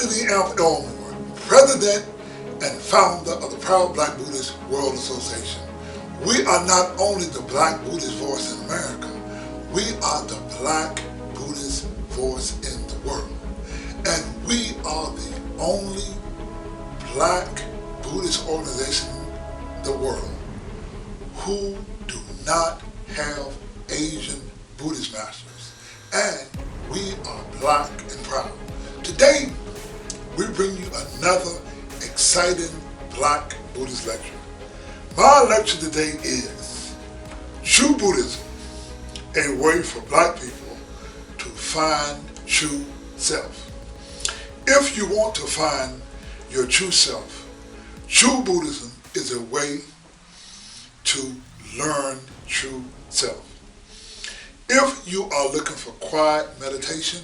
Anthony F. Elmore, President and Founder of the Proud Black Buddhist World Association. We are not only the Black Buddhist voice in America, we are the Black Buddhist voice in the world. And we are the only Black Buddhist organization in the world who do not have Asian Buddhist masters. And we are Black and proud. Today, we bring you another exciting Black Buddhist lecture. My lecture today is True Buddhism, a way for Black people to find true self. If you want to find your true self, True Buddhism is a way to learn true self. If you are looking for quiet meditation,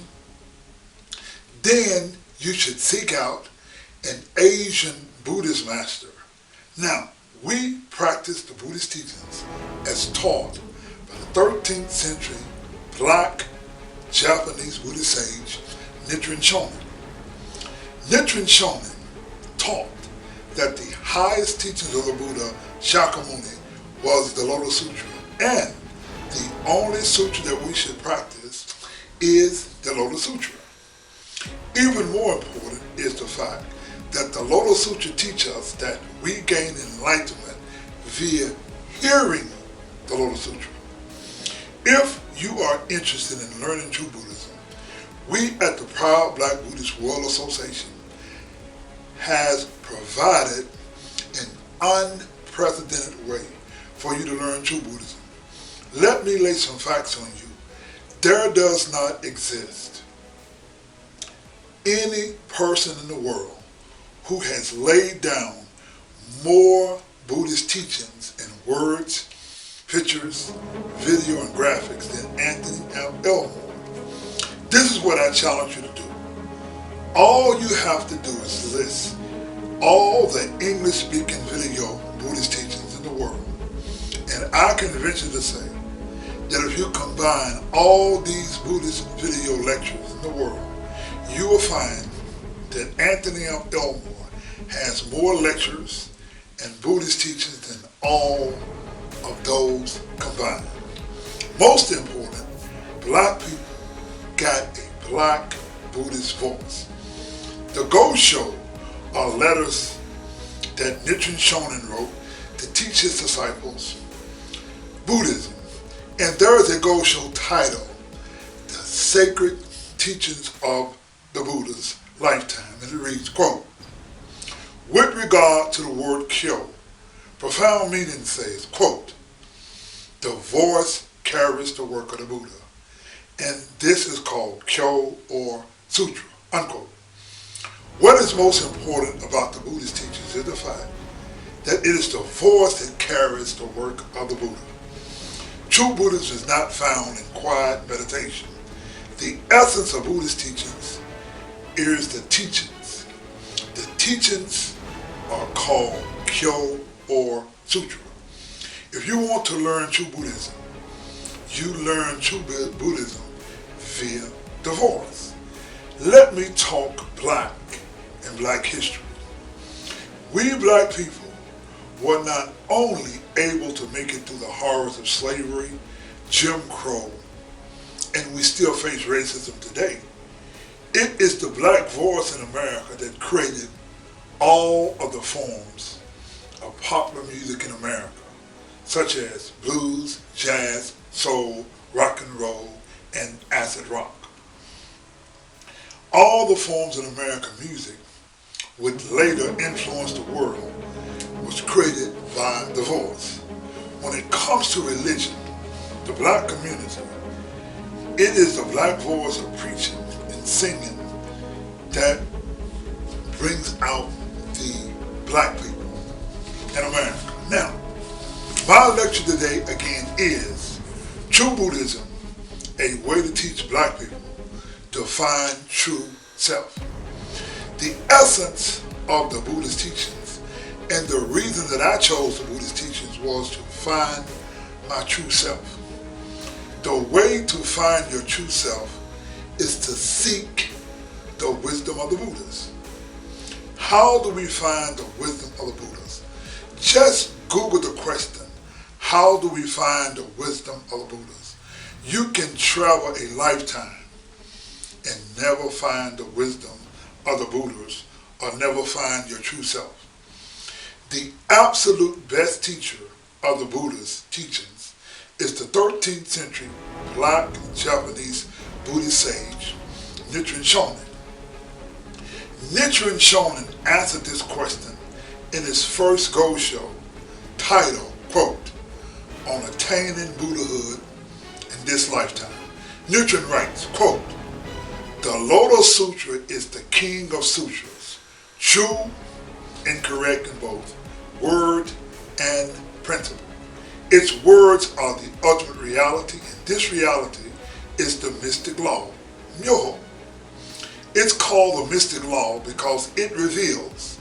then you should seek out an Asian Buddhist master. Now, we practice the Buddhist teachings as taught by the 13th century Black Japanese Buddhist sage Nichiren Shonin. Nichiren Shonin taught that the highest teachings of the Buddha Shakyamuni was the Lotus Sutra, and the only sutra that we should practice is the Lotus Sutra. Even more important is the fact that the Lotus Sutra teaches us that we gain enlightenment via hearing the Lotus Sutra. If you are interested in learning true Buddhism, we at the Proud Black Buddhist World Association has provided an unprecedented way for you to learn true Buddhism. Let me lay some facts on you. There does not exist any person in the world who has laid down more Buddhist teachings in words, pictures, video, and graphics than Anthony F. Elmore. This is what I challenge you to do. All you have to do is list all the English-speaking video Buddhist teachings in the world. And I can venture to say that if you combine all these Buddhist video lectures in the world, you will find that Anthony F. Elmore has more lectures and Buddhist teachings than all of those combined. Most important, Black people got a Black Buddhist voice. The Go Show are letters that Nichiren Shonin wrote to teach his disciples Buddhism. And there is a Go Show titled The Sacred Teachings of the Buddha's Lifetime. And it reads, quote, with regard to the word kyo, profound meaning says, quote, the voice carries the work of the Buddha. And this is called kyo or sutra, unquote. What is most important about the Buddhist teachings is the fact that it is the voice that carries the work of the Buddha. True Buddhism is not found in quiet meditation. The essence of Buddhist teachings is the teachings. The teachings are called kyo or sutra. If you want to learn true Buddhism, you learn true Buddhism via the voice. Let me talk Black and Black history. We Black people were not only able to make it through the horrors of slavery, Jim Crow, and we still face racism today. It is the Black voice in America that created all of the forms of popular music in America, such as blues, jazz, soul, rock and roll, and acid rock. All the forms of American music, which later influenced the world, was created by the voice. When it comes to religion, the Black community, it is the Black voice of preaching and singing that brings out the Black people in America. Now, my lecture today again is True Buddhism, a way to teach Black people to find true self. The essence of the Buddhist teachings and the reason that I chose the Buddhist teachings was to find my true self. The way to find your true self is to seek the wisdom of the Buddhas. How do we find the wisdom of the Buddhas? Just Google the question, how do we find the wisdom of the Buddhas? You can travel a lifetime and never find the wisdom of the Buddhas or never find your true self. The absolute best teacher of the Buddha's teachings is the 13th century Black Japanese Buddhist sage, Nichiren Shonin. Nichiren Shonin answered this question in his first Go show, titled, quote, On Attaining Buddhahood in This Lifetime. Nichiren writes, quote, The Lotus Sutra is the king of sutras, true and correct in both word and principle. Its words are the ultimate reality, and this reality is the mystic law, Myoho. It's called the mystic law because it reveals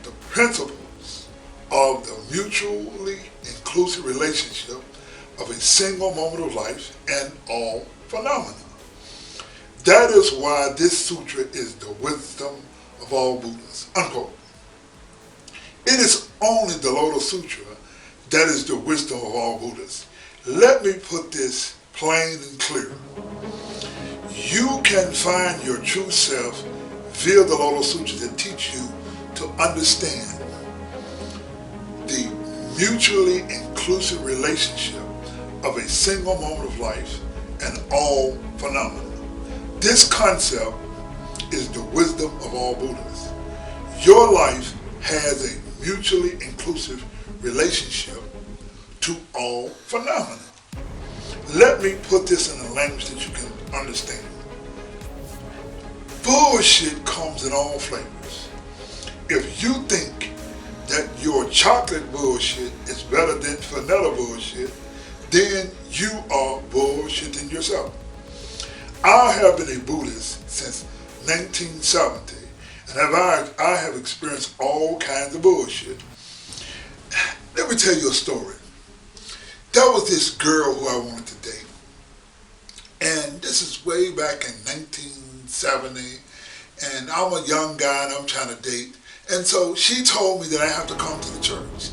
the principles of the mutually inclusive relationship of a single moment of life and all phenomena. That is why this sutra is the wisdom of all Buddhas, unquote. It is only the Lotus Sutra that is the wisdom of all Buddhas. Let me put this plain and clear. You can find your true self via the Lotus Sutra that teach you to understand the mutually inclusive relationship of a single moment of life and all phenomena. This concept is the wisdom of all Buddhas. Your life has a mutually inclusive relationship to all phenomena. Let me put this in a language that you can understand. Bullshit comes in all flavors. If you think that your chocolate bullshit is better than vanilla bullshit, then you are bullshitting yourself. I have been a Buddhist since 1970, and I have experienced all kinds of bullshit. Let me tell you a story. There was this girl who I wanted to date, and this is way back in 1970, and I'm a young guy and I'm trying to date, and so she told me that I have to come to the church.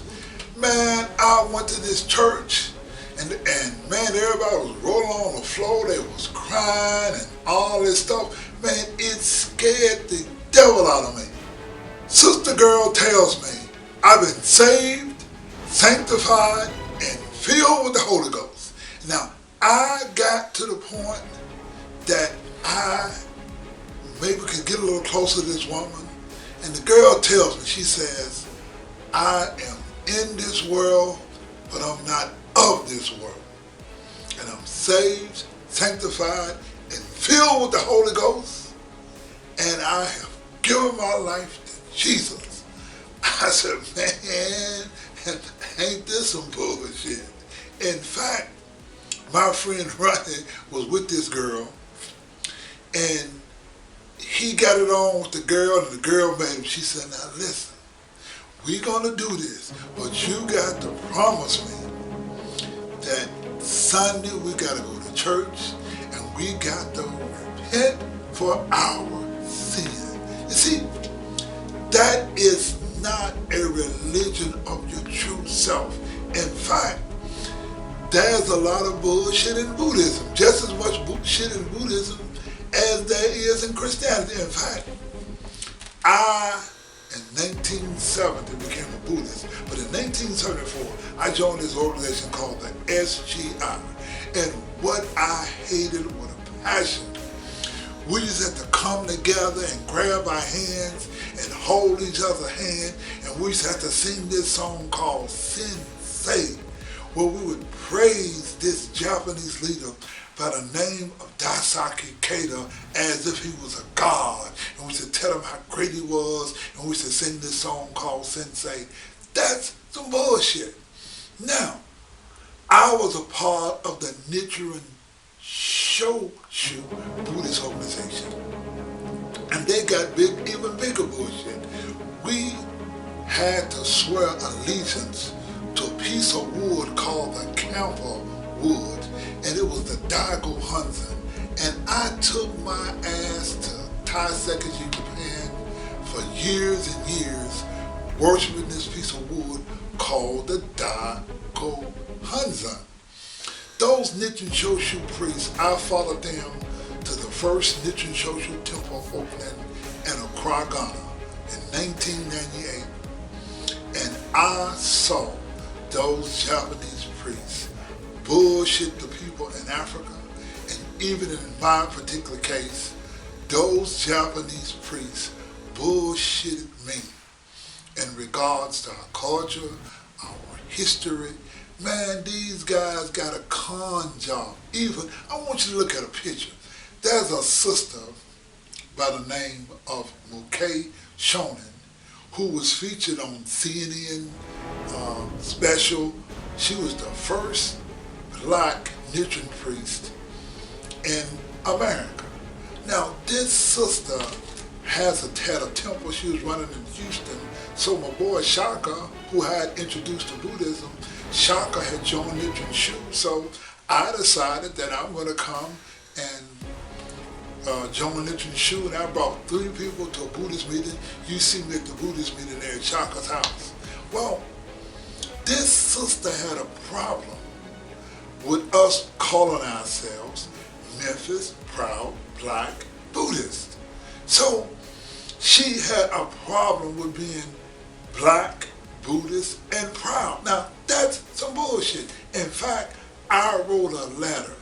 Man, I went to this church, and man, everybody was rolling on the floor, they was crying and all this stuff. Man, it scared the devil out of me. Sister girl tells me I've been saved, sanctified, and filled with the Holy Ghost. Now, I got to the point that I maybe could get a little closer to this woman, and the girl tells me, she says, I am in this world, but I'm not of this world. And I'm saved, sanctified, and filled with the Holy Ghost, and I have given my life to Jesus. I said, man, ain't this some bullshit? In fact, my friend Ronnie was with this girl, and he got it on with the girl, and the girl made him. She said, now listen, we're going to do this, but you got to promise me that Sunday we got to go to church, and we got to repent for our sin. You see, that is not a religion of your true self. In fact, there's a lot of bullshit in Buddhism, just as much bullshit in Buddhism as there is in Christianity. In fact, I, in 1970, became a Buddhist, but in 1974, I joined this organization called the SGI, and what I hated with a passion, we used to have to come together and grab our hands and hold each other's hand, and we used to have to sing this song called Sensei, where we would praise this Japanese leader by the name of Daisaki Keita as if he was a god. And we used to tell him how great he was, and we used to sing this song called Sensei. That's some bullshit. Now, I was a part of the Nichiren Shoshu Buddhist organization, and they got even bigger bullshit. We had to swear allegiance to a piece of wood called the camphor wood, and it was the Daigo Hunzen. And I took my ass to Taiseikai, Japan for years and years worshiping this piece of wood called the Daiko Hanzan. Those Nichiren Shoshu priests, I followed them to the first Nichiren Shoshu temple opening in Accra, Ghana in 1998. And I saw those Japanese priests bullshit the people in Africa. And even in my particular case, those Japanese priests bullshitted me in regards to our culture, our history. Man, these guys got a con job. Even, I want you to look at a picture. There's a sister by the name of Mukay Shonen who was featured on CNN special. She was the first black Nichiren priest in America. Now, this sister had a temple. She was running in Houston. So my boy Shaka, who had introduced to Buddhism, Shaka had joined Nichiren Shu. So I decided that I'm going to come and join Nichiren Shu, and I brought 3 people to a Buddhist meeting. You see me at the Buddhist meeting there at Shaka's house. Well, this sister had a problem with us calling ourselves Memphis Proud Black Buddhist. So she had a problem with being black, Buddhist, and proud. Now, that's some bullshit. In fact, I wrote a letter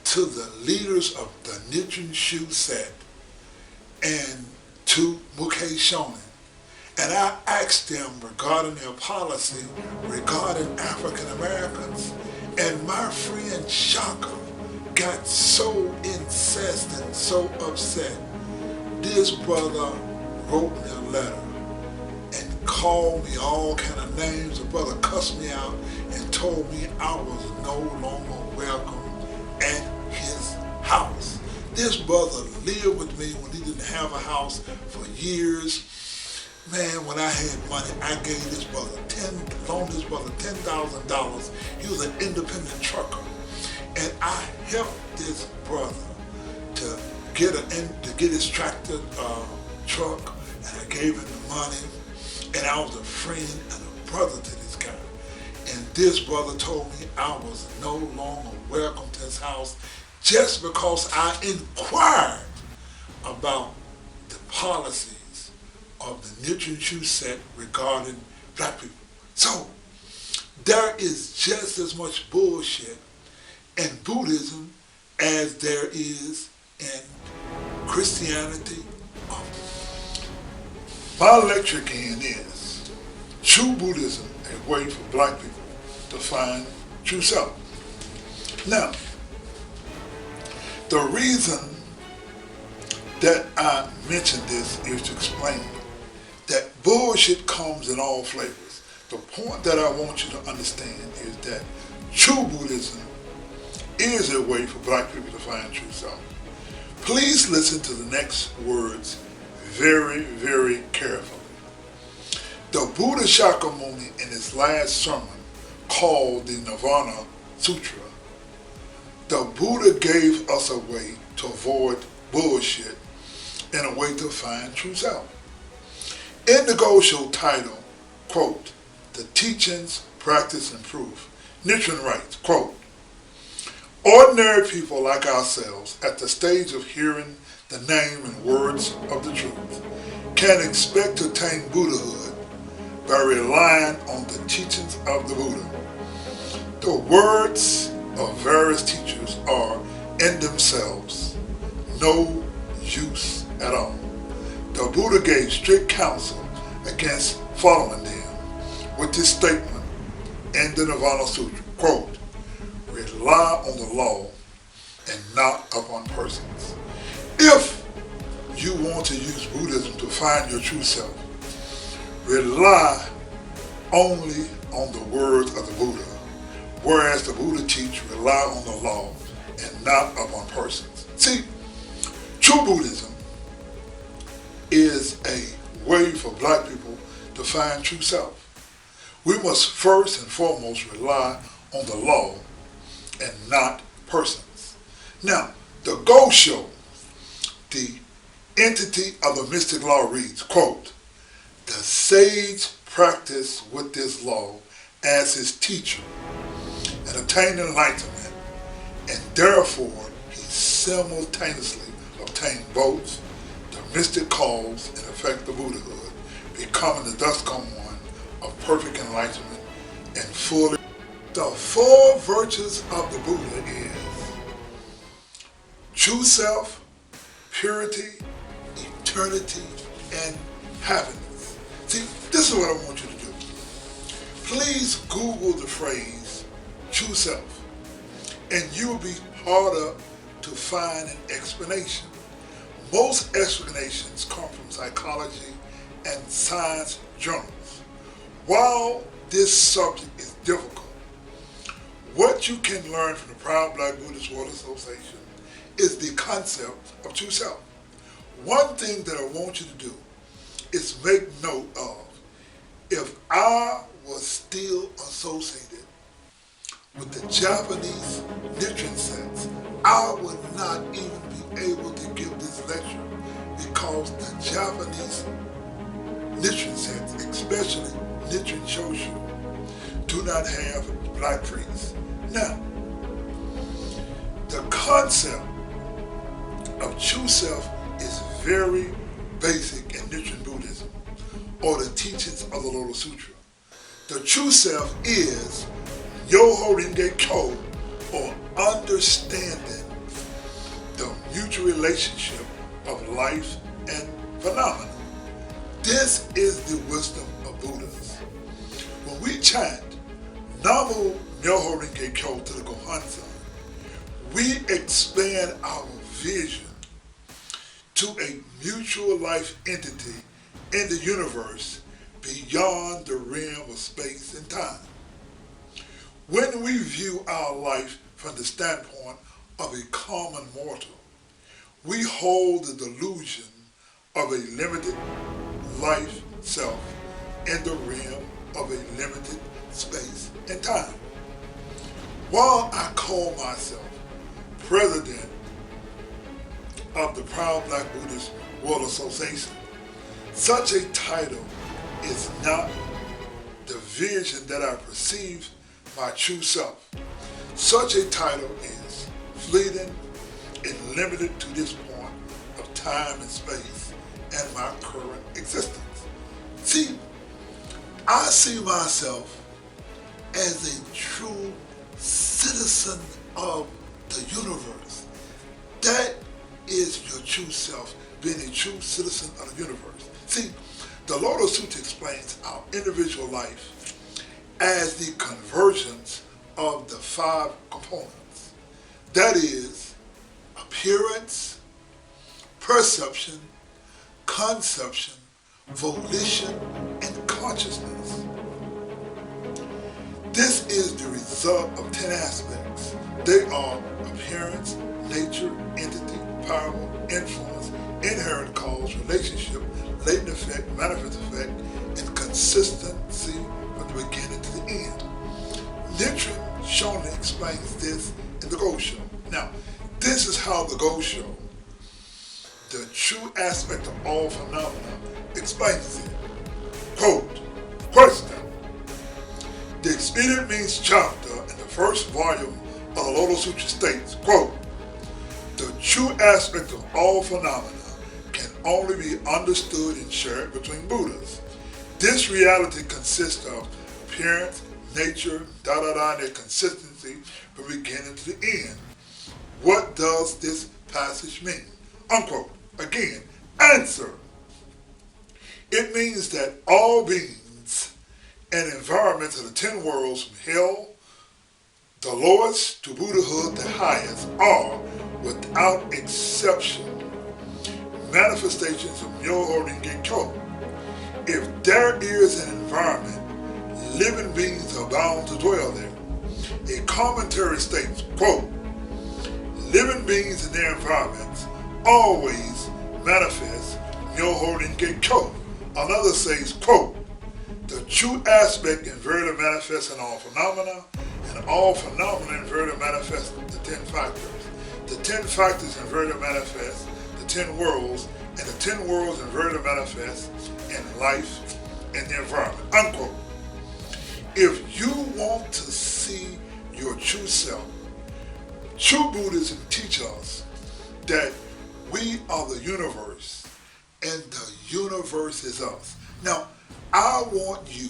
to the leaders of the Nichiren Shu sect and to Mukay Shonen. And I asked them regarding their policy regarding African Americans. And my friend Shaka got so incensed and so upset. This brother wrote me a letter and called me all kind of names. The brother cussed me out and told me I was no longer welcome at his house. This brother lived with me when he didn't have a house for years. Man, when I had money, I gave this brother loaned this brother $10,000. He was an independent trucker. And I helped this brother to get his tractor truck, and I gave him the money. And I was a friend and a brother to this guy. And this brother told me I was no longer welcome to his house just because I inquired about the policies of the Nichiren Shu sect regarding black people. So there is just as much bullshit in Buddhism as there is in Christianity. My lecture again is True Buddhism, a way for black people to find true self. Now, the reason that I mention this is to explain that bullshit comes in all flavors. The point that I want you to understand is that true Buddhism is a way for black people to find true self. Please listen to the next words very, very carefully. The Buddha Shakyamuni in his last sermon called the Nirvana Sutra, the Buddha gave us a way to avoid bullshit and a way to find true self. In the Gosho title, quote, The Teachings, Practice, and Proof, Nichiren writes, quote, ordinary people like ourselves at the stage of hearing the name and words of the truth can expect to attain Buddhahood by relying on the teachings of the Buddha. The words of various teachers are in themselves no use at all. The Buddha gave strict counsel against following them with this statement in the Nirvana Sutra, quote, rely on the law and not upon persons. If you want to use Buddhism to find your true self, rely only on the words of the Buddha, whereas the Buddha teach rely on the law and not upon persons. See, true Buddhism is a way for black people to find true self. We must first and foremost rely on the law and not persons. Now, the Gosho, the entity of the mystic law reads, quote, the sage practiced with this law as his teacher and attained enlightenment, and therefore he simultaneously obtained both the mystic cause and effect of Buddhahood, becoming the thus come one of perfect enlightenment and fully. The four virtues of the Buddha is true self, purity, eternity, and happiness. See, this is what I want you to do. Please Google the phrase true self, and you will be hard up to find an explanation. Most explanations come from psychology and science journals. While this subject is difficult, what you can learn from the proud Black Buddhist World Association is the concept of true self. One thing that I want you to do is make note of, if I was still associated with the Japanese Nichiren sects, I would not even be able to give this lecture, because the Japanese Nichiren sects, especially Nichiren Shoshu, do not have black priests. Now, the concept of true self is very basic in Nichiren Buddhism, or the teachings of the Lotus Sutra. The true self is Yoho Renge Kyo, or understanding the mutual relationship of life and phenomena. This is the wisdom of Buddhas. When we chant Namo Myoho Renge Kyo to the Gohansan, we expand our vision to a mutual life entity in the universe beyond the realm of space and time. When we view our life from the standpoint of a common mortal, we hold the delusion of a limited life self in the realm of a limited space and time. While I call myself president of the proud Black Buddhist World Association, such a title is not the vision that I perceive my true self. Such a title is fleeting and limited to this point of time and space and my current existence. See, I see myself as a true citizen of the universe. That is your true self, being a true citizen of the universe. See, the Lotus Sutra explains our individual life as the convergence of the five components. That is, appearance, perception, conception, volition, and consciousness. This is the result of 10 aspects. They are appearance, nature, entity, power, influence, inherent cause, relationship, latent effect, manifest effect, and consistency from the beginning to the end. Nichiren Shonin explains this in the Go Show. Now, this is how the Go Show, the true aspect of all phenomena, explains it. Quote, question. The Expedient Means chapter in the first volume of the Lotus Sutra states, quote, the true aspect of all phenomena can only be understood and shared between Buddhas. This reality consists of appearance, nature, and their consistency from beginning to the end. What does this passage mean? Unquote. Again, answer. It means that all beings and environments of the 10 worlds, from hell, the lowest, to Buddhahood, the highest, are, without exception, manifestations of Myoho Renge Kyo. If there is an environment, living beings are bound to dwell there. A commentary states, quote, living beings in their environments always manifest Myoho Renge Kyo. Another says, quote, the true aspect invariably manifests in all phenomena, and all phenomena invariably manifest the 10 factors. The 10 factors invariably manifest the 10 worlds, and the 10 worlds inverted manifest in life and the environment, unquote. If you want to see your true self, true Buddhism teaches us that we are the universe and the universe is us. Now, I want you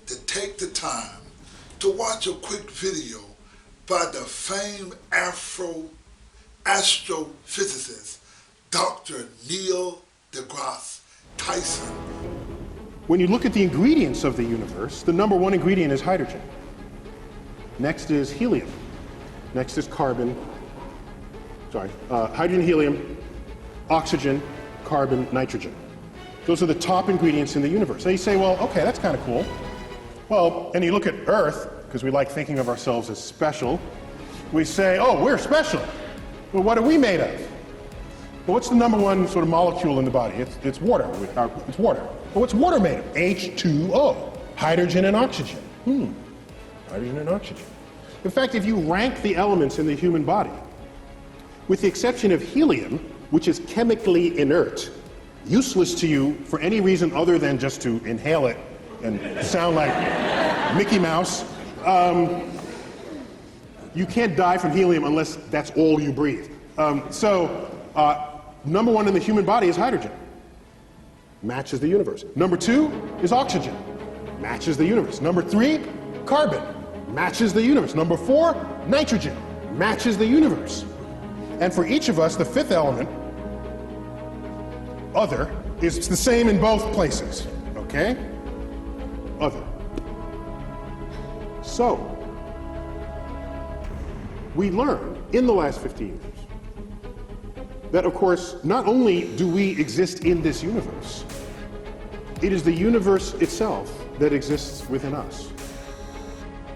to take the time to watch a quick video by the famed astrophysicist, Dr. Neil deGrasse Tyson. When you look at the ingredients of the universe, the number one ingredient is hydrogen. Next is helium. Next is hydrogen, helium, oxygen, carbon, nitrogen. Those are the top ingredients in the universe. Now you say, well, okay, that's kind of cool. Well, and you look at Earth, because we like thinking of ourselves as special, we say, oh, we're special. Well, what are we made of? Well, what's the number one sort of molecule in the body? It's water. It's water. Well, what's water made of? H2O, hydrogen and oxygen. Hydrogen and oxygen. In fact, if you rank the elements in the human body, with the exception of helium, which is chemically inert, useless to you for any reason other than just to inhale it and sound like Mickey Mouse, you can't die from helium unless that's all you breathe. Number one in the human body is hydrogen. Matches the universe. Number two is oxygen. Matches the universe. Number three, carbon. Matches the universe. Number four, nitrogen. Matches the universe. And for each of us, the fifth element, other, is the same in both places. Okay? Other. So, we learned in the last 50 years that, of course, not only do we exist in this universe, it is the universe itself that exists within us.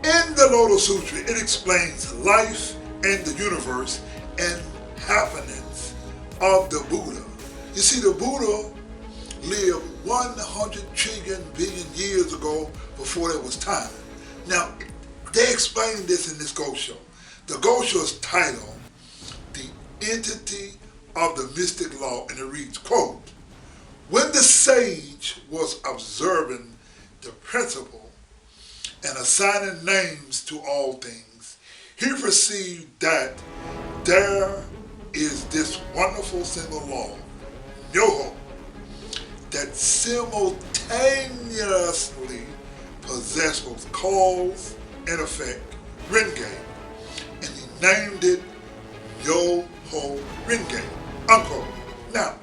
In the Lotus Sutra, it explains life and the universe and happenings of the Buddha. You see, the Buddha lived 100 trillion billion years ago before there was time. Now, they explain this in this Ghost Show. The Ghost Show is titled, The Entity of the Mystic Law, and it reads, quote, when the sage was observing the principle and assigning names to all things, he perceived that there is this wonderful single law, Myoho, that simultaneously possessed both cause and effect, Renge, and he named it Myoho Renge, unquote. Now,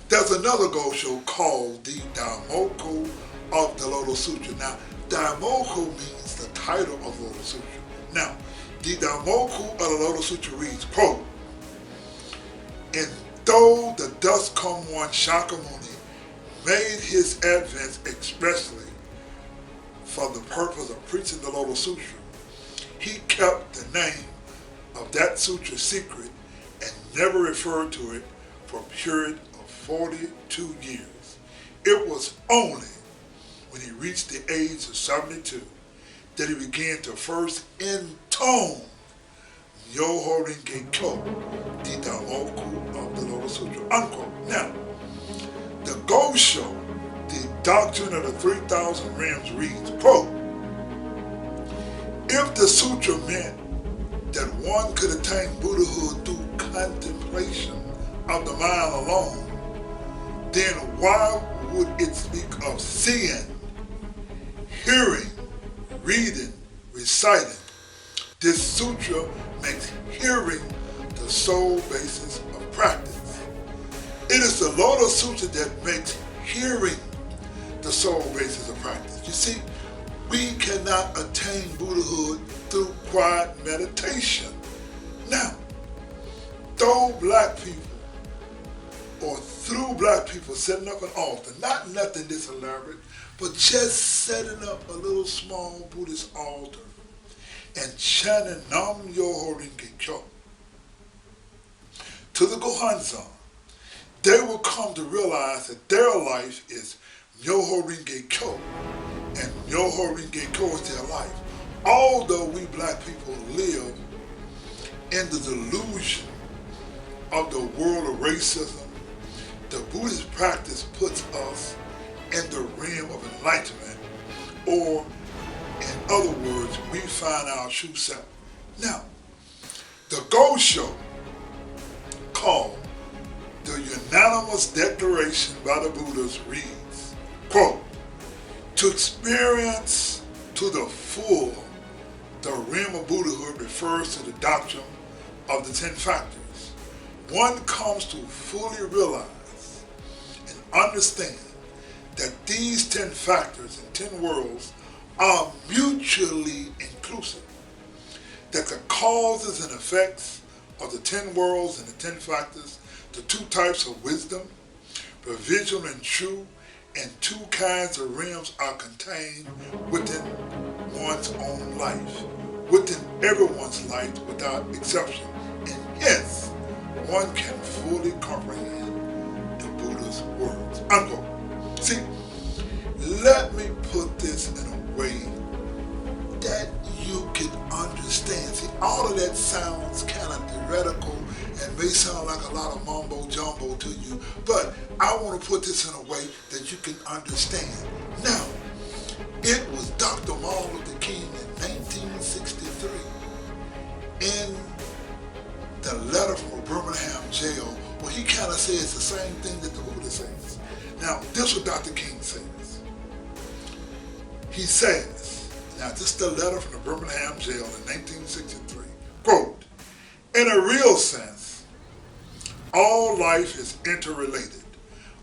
there's another Ghost Show called the Daimoku of the Lotus Sutra. Now, Daimoku means the title of the Lotus Sutra. Now, the Daimoku of the Lotus Sutra reads, quote, and though the dust come one Shakyamuni made his advent expressly for the purpose of preaching the Lotus Sutra, he kept the name of that sutra secret and never referred to it for a period of 42 years. It was only when he reached the age of 72 that he began to first intone Myoho Renge Kyo, the Daimoku of the Lotus Sutra, unquote. Now, the Ghost Show, the Doctrine of the 3,000 Realms reads, quote, if the sutra meant that one could attain Buddhahood through contemplation of the mind alone, then why would it speak of seeing, hearing, reading, reciting? This sutra makes hearing the sole basis of practice. It is the Lotus Sutra that makes hearing the sole basis of practice. You see, we cannot attain Buddhahood through quiet meditation. Now, through black people setting up an altar, not nothing this elaborate, but just setting up a little small Buddhist altar and chanting Nam Myoho Renge Kyo to the Gohanzan, they will come to realize that their life is Myoho Renge Kyo, and Myoho Renge Kyo is their life. Although we black people live in the delusion of the world of racism, the Buddhist practice puts us in the realm of enlightenment, or in other words, we find our true self. Now, the Go Show, called the Unanimous Declaration by the Buddhas, reads, quote, to experience to the full the realm of Buddhahood refers to the doctrine of the 10 factors. One comes to fully realize and understand that these 10 factors and 10 worlds are mutually inclusive, that the causes and effects of the 10 worlds and the 10 factors, the 2 types of wisdom, provisional and true, and 2 kinds of realms are contained within one's own life, within everyone's life without exception. And yes, one can fully comprehend the Buddha's words. Unquote. See, let me put this in a way that you can understand. See, all of that sounds kind of theoretical and may sound like a lot of mumbo jumbo to you, but I want to put this in a way that you can understand. Now, it was Dr. Martin Luther King in 1963 in the letter from a Birmingham jail where he kind of says the same thing that the Buddha says. Now, this is what Dr. King says. He says, now this is the letter from the Birmingham jail in 1963, quote, in a real sense, all life is interrelated.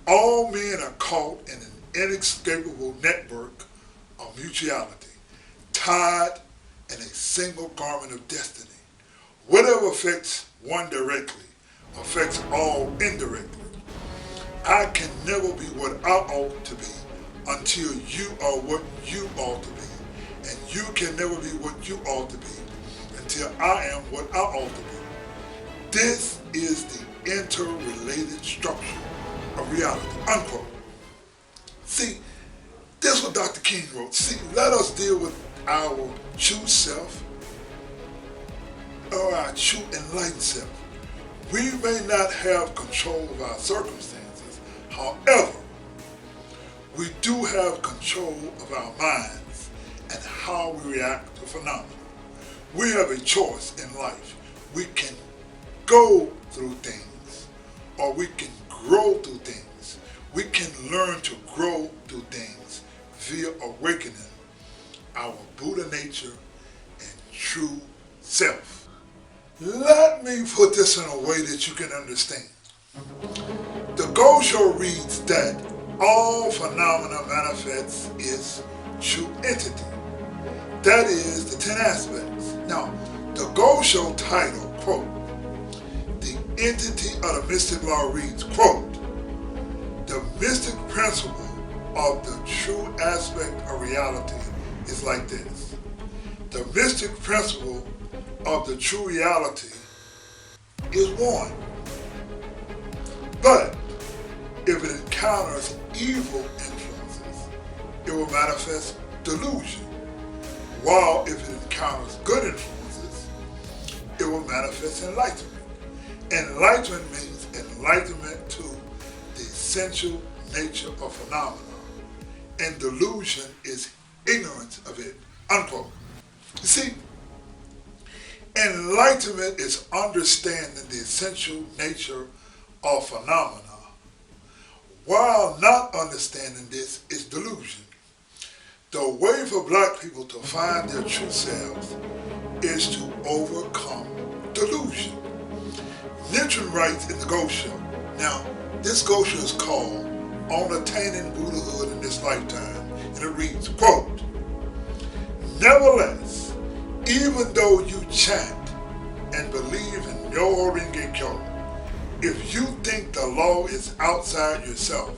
All men are caught in an inescapable network of mutuality, tied in a single garment of destiny. Whatever affects one directly affects all indirectly. I can never be what I ought to be until you are what you ought to be. And you can never be what you ought to be until I am what I ought to be. This is the interrelated structure of reality, unquote. See, this is what Dr. King wrote. See, let us deal with our true self or our true enlightened self. We may not have control of our circumstances. However, we do have control of our minds and how we react to phenomena. We have a choice in life. We can go through things, or we can grow through things. We can learn to grow through things via awakening our Buddha nature and true self. Let me put this in a way that you can understand. The Gosho reads that all phenomena manifests its true entity. That is the 10 aspects. Now, the Gosho title, quote, the entity of the mystic law reads, quote, the mystic principle of the true aspect of reality is like this. The mystic principle of the true reality is one. But if it encounters evil influences, it will manifest delusion. While if it encounters good influences, it will manifest enlightenment. Enlightenment means enlightenment to the essential nature of phenomena, and delusion is ignorance of it, unquote. You see, enlightenment is understanding the essential nature of phenomena, while not understanding this is delusion. The way for black people to find their true selves is to overcome delusion. Nichiren writes in the Gosho. Now, this Gosho is called On Attaining Buddhahood in This Lifetime, and it reads, quote, nevertheless, even though you chant and believe in Myoho Renge Kyo, if you think the law is outside yourself,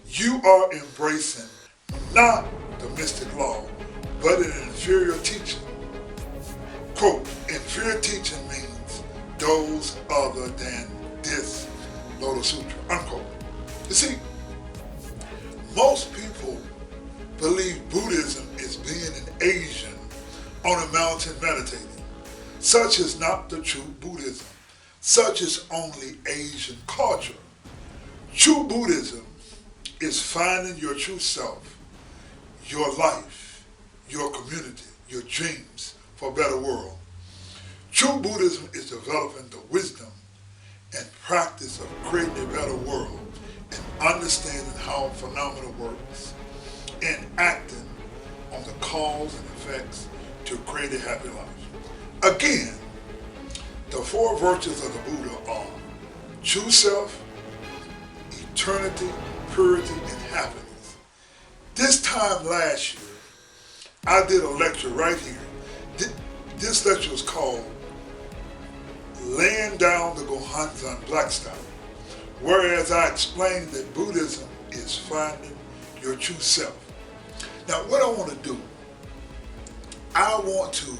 you are embracing not the mystic law, but an inferior teaching. Quote, inferior teaching means those other than this Lotus Sutra, unquote. You see, most people believe Buddhism is being an Asian on a mountain meditating. Such is not the true Buddhism. such as only Asian culture. True Buddhism is finding your true self, your life, your community, your dreams for a better world. True Buddhism is developing the wisdom and practice of creating a better world and understanding how phenomena works and acting on the cause and effects to create a happy life. Again, the four virtues of the Buddha are true self, eternity, purity, and happiness. This time last year, I did a lecture right here. This lecture was called Laying Down the Gohanzan Black Style, whereas I explained that Buddhism is finding your true self. Now, what I want to do, I want to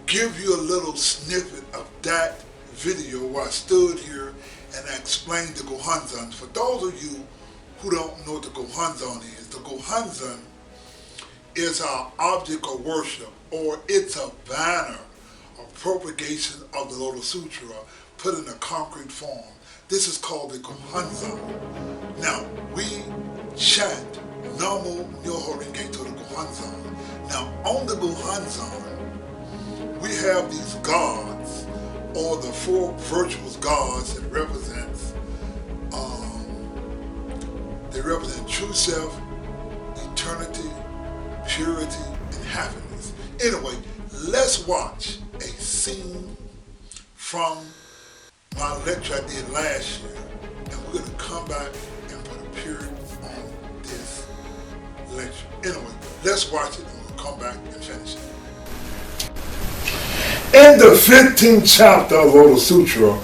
give you a little snippet of that video where I stood here and I explained the Gohanzan. For those of you who don't know what the Gohanzan the Gohanzan is our object of worship, or it's a banner of propagation of the Lotus Sutra put in a concrete form. This is called the Gohanzan. Now, we chant Namo Myoho Renge to the Gohanzan. Now, on the Gohanzan, we have these gods, or the four virtuous gods that represents, they represent true self, eternity, purity, and happiness. Anyway, let's watch a scene from my lecture I did last year, and we're going to come back and put a period on this lecture. Anyway, let's watch it and we'll come back and finish it. In the 15th chapter of Lotus Sutra,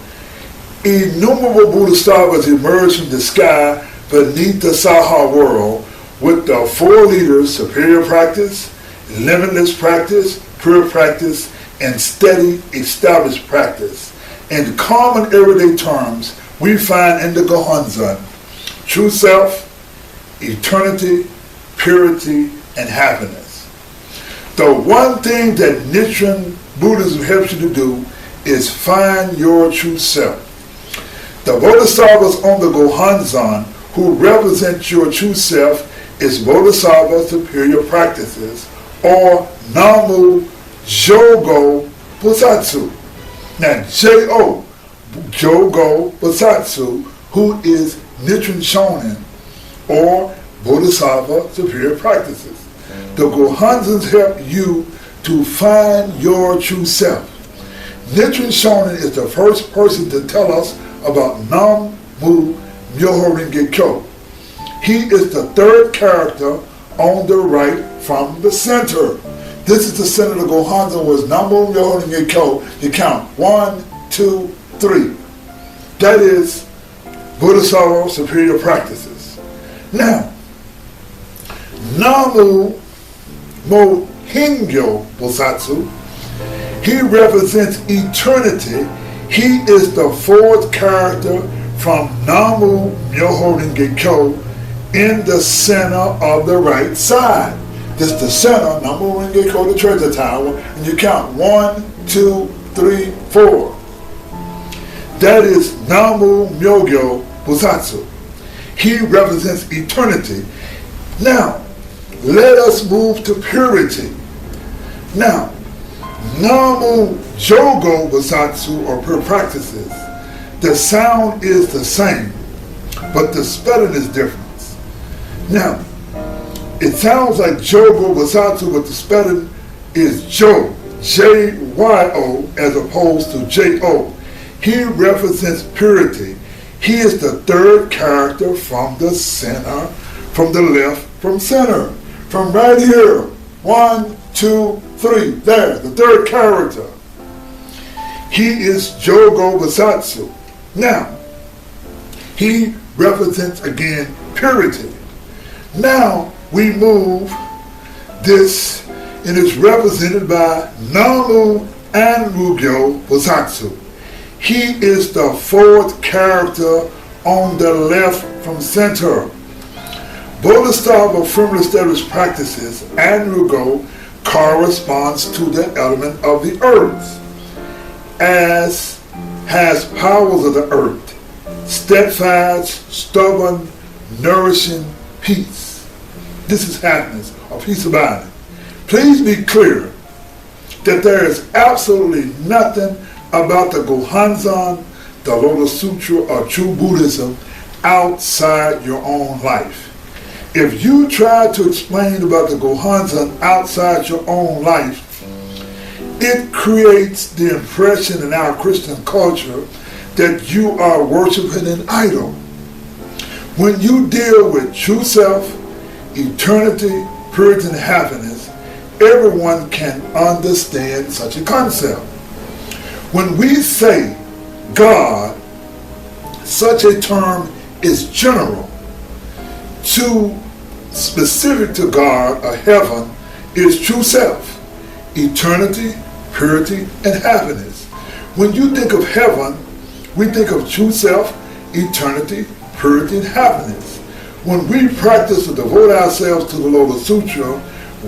innumerable Bodhisattvas emerge from the sky beneath the Saha world with the four leaders: superior practice, limitless practice, pure practice, and steady established practice. In common everyday terms, we find in the Gohanzan true self, eternity, purity, and happiness. The one thing that Nichiren Buddhism helps you to do is find your true self. The Bodhisattvas on the Gohanzan who represent your true self is Bodhisattva superior practices, or Namu Jogo Bosatsu. Now, J-O, Jogo Bosatsu, who is Nichiren Shonin, or Bodhisattva superior practices. The Gohanzans help you to find your true self. Nichiren Shonin is the first person to tell us about Namu Myoho Renge Kyo. He is the third character on the right from the center. This is the center of the Gohanzan, was Namu Myoho Renge Kyo. You count 1, 2, 3. That is Bodhisattva superior practices. Now, Namu Mo Hingyo Bosatsu, he represents eternity. He is the fourth character from Namu Myoho Renge Kyo in the center of the right side. This is the center, Namu Renge Kyo, the treasure tower, and you count 1, 2, 3, 4. That is Namu Myoho Bosatsu. He represents eternity. Now, let us move to purity. Now, Namu Jogo Bosatsu, or pure practices, the sound is the same, but the spelling is different. Now, it sounds like Jogo Bosatsu, but the spelling is Jo, J-Y-O, as opposed to J-O. He represents purity. He is the third character from the center, from the left, from center. From right here, 1, 2, 3, there, the third character. He is Jogo Bosatsu. Now, he represents, again, purity. Now, we move this, and it's represented by Namu Anrugyo Bosatsu. He is the fourth character on the left from center. Bodhisattva firmly established practices, Anrugo corresponds to the element of the earth, as has powers of the earth, steadfast, stubborn, nourishing peace. This is happiness, or peace abiding. Please be clear that there is absolutely nothing about the Gohanzan, the Lotus Sutra, or True Buddhism outside your own life. If you try to explain about the Gohanzan outside your own life, it creates the impression in our Christian culture that you are worshiping an idol. When you deal with true self, eternity, purity, and happiness, everyone can understand such a concept. When we say God, such a term is general. Too specific to God or heaven is true self, eternity, purity, and happiness. When you think of heaven, we think of true self, eternity, purity, and happiness. When we practice to devote ourselves to the Lotus Sutra,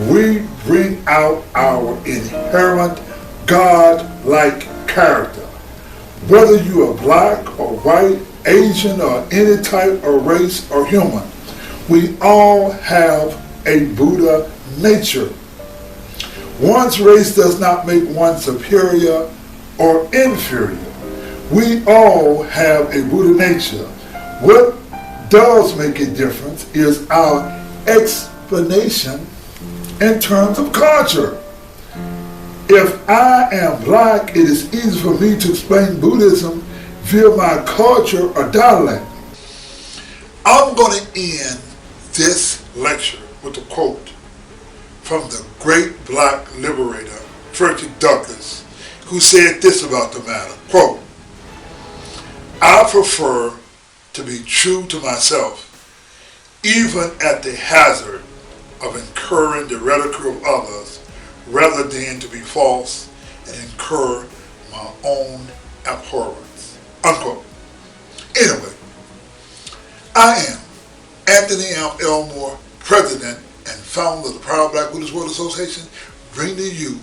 we bring out our inherent God-like character. Whether you are black or white, Asian, or any type or race or human, we all have a Buddha nature. One's race does not make one superior or inferior. We all have a Buddha nature. What does make a difference is our explanation in terms of culture. If I am black, it is easy for me to explain Buddhism via my culture or dialect. I'm going to end this lecture with a quote from the great black liberator, Frederick Douglass, who said this about the matter, quote, "I prefer to be true to myself, even at the hazard of incurring the ridicule of others, rather than to be false and incur my own abhorrence," unquote. Anyway, I am Anthony M. Elmore, President and Founder of the Proud Black Buddhist World Association, bringing to you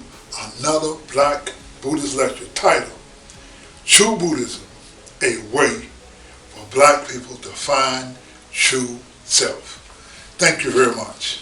another Black Buddhist lecture titled, True Buddhism, a Way for Black People to Find True Self. Thank you very much.